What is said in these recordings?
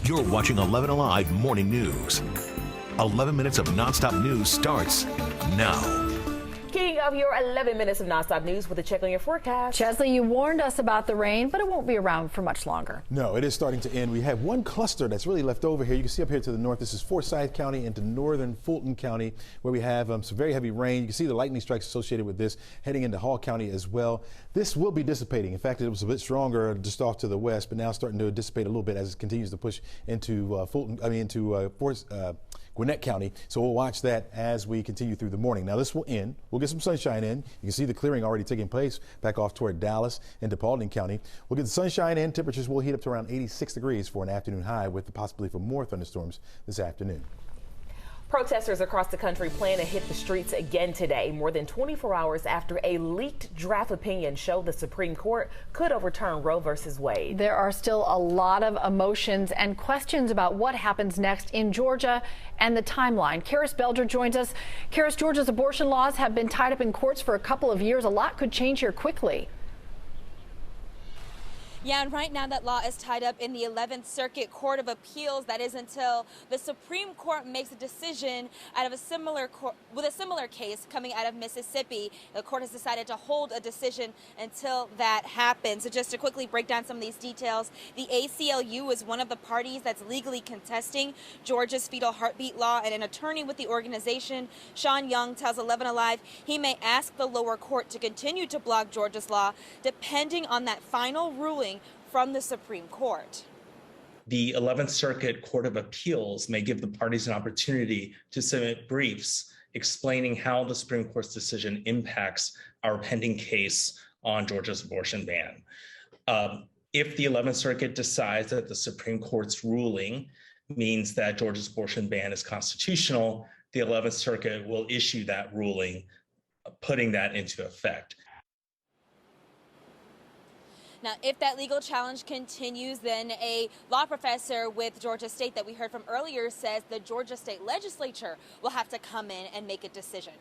You're watching 11 Alive Morning News. 11 minutes of nonstop news starts now. Kicking off your 11 minutes of nonstop news with a check on your forecast. Chesley, you warned us about the rain, but it won't be around for much longer. No, it is starting to end. We have one cluster that's really left over here. You can see up here to the north, this is Forsyth County into northern Fulton County, where we have some very heavy rain. You can see the lightning strikes associated with this heading into Hall County as well. This will be dissipating. In fact, it was a bit stronger just off to the west, but now starting to dissipate a little bit as it continues to push into Gwinnett County. So we'll watch that as we continue through the morning. Now this will end. We'll get some sunshine in. You can see the clearing already taking place back off toward Dallas into Paulding County. We'll get the sunshine in. Temperatures will heat up to around 86 degrees for an afternoon high with the possibility for more thunderstorms this afternoon. Protesters across the country plan to hit the streets again today, more than 24 hours after a leaked draft opinion showed the Supreme Court could overturn Roe versus Wade. There are still a lot of emotions and questions about what happens next in Georgia and the timeline. Karis Belger joins us. Karis, Georgia's abortion laws have been tied up in courts for a couple of years. A lot could change here quickly. Yeah, and right now that law is tied up in the 11th Circuit Court of Appeals. That is until the Supreme Court makes a decision out of a similar case coming out of Mississippi. The court has decided to hold a decision until that happens. So just to quickly break down some of these details, the ACLU is one of the parties that's legally contesting Georgia's fetal heartbeat law, and an attorney with the organization, Sean Young, tells 11 Alive he may ask the lower court to continue to block Georgia's law depending on that final ruling from the Supreme Court. The 11th Circuit Court of Appeals may give the parties an opportunity to submit briefs explaining how the Supreme Court's decision impacts our pending case on Georgia's abortion ban. If the 11th Circuit decides that the Supreme Court's ruling means that Georgia's abortion ban is constitutional, the 11th Circuit will issue that ruling, putting that into effect. Now, if that legal challenge continues, then a law professor with Georgia State that we heard from earlier says the Georgia State Legislature will have to come in and make a decision.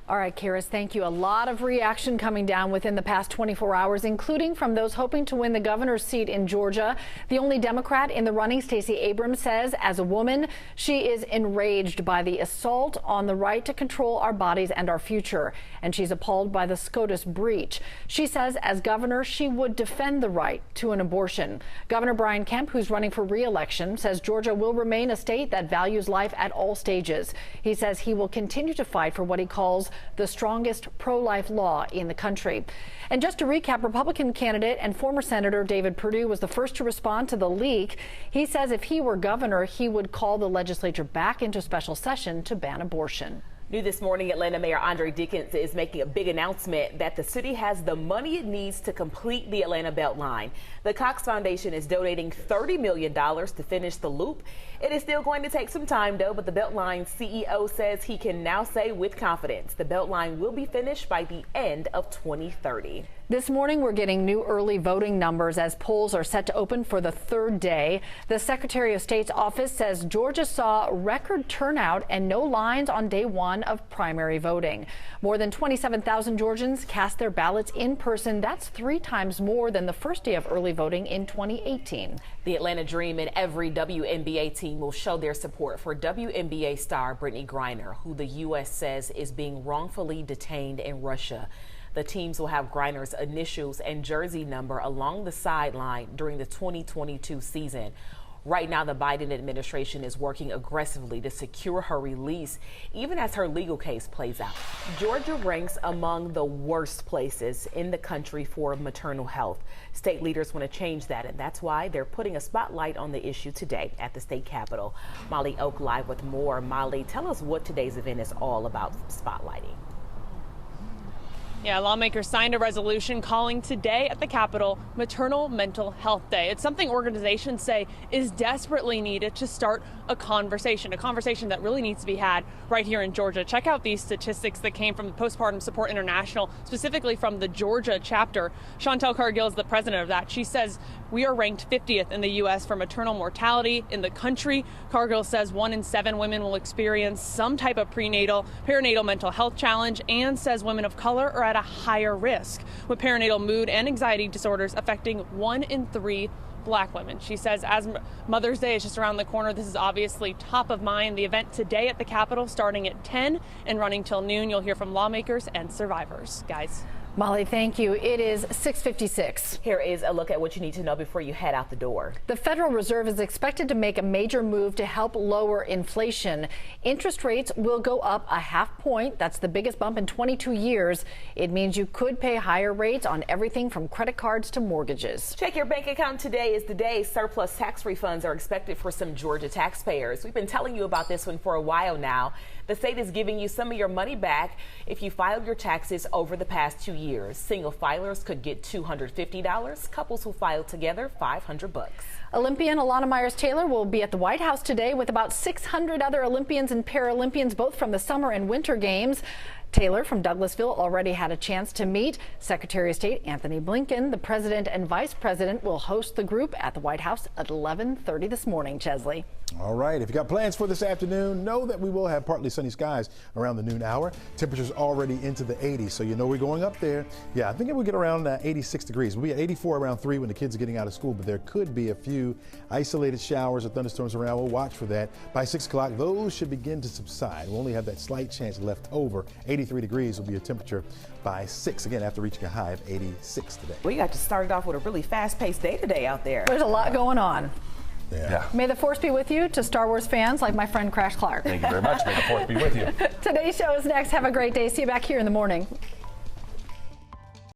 All right, Karis, thank you. A lot of reaction coming down within the past 24 hours, including from those hoping to win the governor's seat in Georgia. The only Democrat in the running, Stacey Abrams, says as a woman, she is enraged by the assault on the right to control our bodies and our future. And she's appalled by the SCOTUS breach. She says as governor, she would defend the right to an abortion. Governor Brian Kemp, who's running for re-election, says Georgia will remain a state that values life at all stages. He says he will continue to fight for what he calls the strongest pro-life law in the country. And just to recap, Republican candidate and former Senator David Perdue was the first to respond to the leak. He says if he were governor, he would call the legislature back into special session to ban abortion. New this morning, Atlanta Mayor Andre Dickens is making a big announcement that the city has the money it needs to complete the Atlanta Beltline. The Cox Foundation is donating $30 million to finish the loop. It is still going to take some time, though, but the Beltline CEO says he can now say with confidence the Beltline will be finished by the end of 2030. This morning, we're getting new early voting numbers as polls are set to open for the third day. The Secretary of State's office says Georgia saw record turnout and no lines on day one of primary voting. More than 27,000 Georgians cast their ballots in person. That's 3 times more than the first day of early voting in 2018. The Atlanta Dream and every WNBA team will show their support for WNBA star Brittany Griner, who the U.S. says is being wrongfully detained in Russia. The teams will have Griner's initials and jersey number along the sideline during the 2022 season. Right now, the Biden administration is working aggressively to secure her release, even as her legal case plays out. Georgia ranks among the worst places in the country for maternal health. State leaders want to change that, and that's why they're putting a spotlight on the issue today at the state capitol. Molly Oak live with more. Molly, tell us what today's event is all about spotlighting. Yeah, lawmakers signed a resolution calling today at the Capitol Maternal Mental Health Day. It's something organizations say is desperately needed to start a conversation that really needs to be had right here in Georgia. Check out these statistics that came from the Postpartum Support International, specifically from the Georgia chapter. Chantel Cargill is the president of that. She says we are ranked 50th in the U.S. for maternal mortality in the country. Cargill says 1 in 7 women will experience some type of perinatal mental health challenge, and says women of color are at a higher risk, with perinatal mood and anxiety disorders affecting 1 in 3 Black women. She says as Mother's Day is just around the corner, this is obviously top of mind. The event today at the Capitol starting at 10 and running till noon. You'll hear from lawmakers and survivors. Guys. Molly, thank you. It is 6:56. Here is a look at what you need to know before you head out the door. The Federal Reserve is expected to make a major move to help lower inflation. Interest rates will go up a half point. That's the biggest bump in 22 years. It means you could pay higher rates on everything from credit cards to mortgages. Check your bank account. Today is the day surplus tax refunds are expected for some Georgia taxpayers. We've been telling you about this one for a while now. The state is giving you some of your money back if you filed your taxes over the past 2 years. Single filers could get $250. Couples who filed together, $500. Olympian Alana Myers-Taylor will be at the White House today with about 600 other Olympians and Paralympians, both from the Summer and Winter Games. Taylor from Douglasville already had a chance to meet Secretary of State Anthony Blinken. The president and vice president will host the group at the White House at 11:30 this morning. Chesley. All right. If you got plans for this afternoon, know that we will have partly sunny skies around the noon hour. Temperatures already into the 80s, so you know we're going up there. Yeah, I think it will get around 86 degrees. We'll be at 84 around 3 when the kids are getting out of school, but there could be a few isolated showers or thunderstorms around. We'll watch for that. By 6 o'clock, those should begin to subside. We'll only have that slight chance left over. 83 degrees will be your temperature by 6, again, after reaching a high of 86 today. We got to start off with a really fast-paced day today out there. There's a lot going on. Yeah. May the force be with you to Star Wars fans like my friend Crash Clark. Thank you very much. May the force be with you. Today's show is next. Have a great day. See you back here in the morning.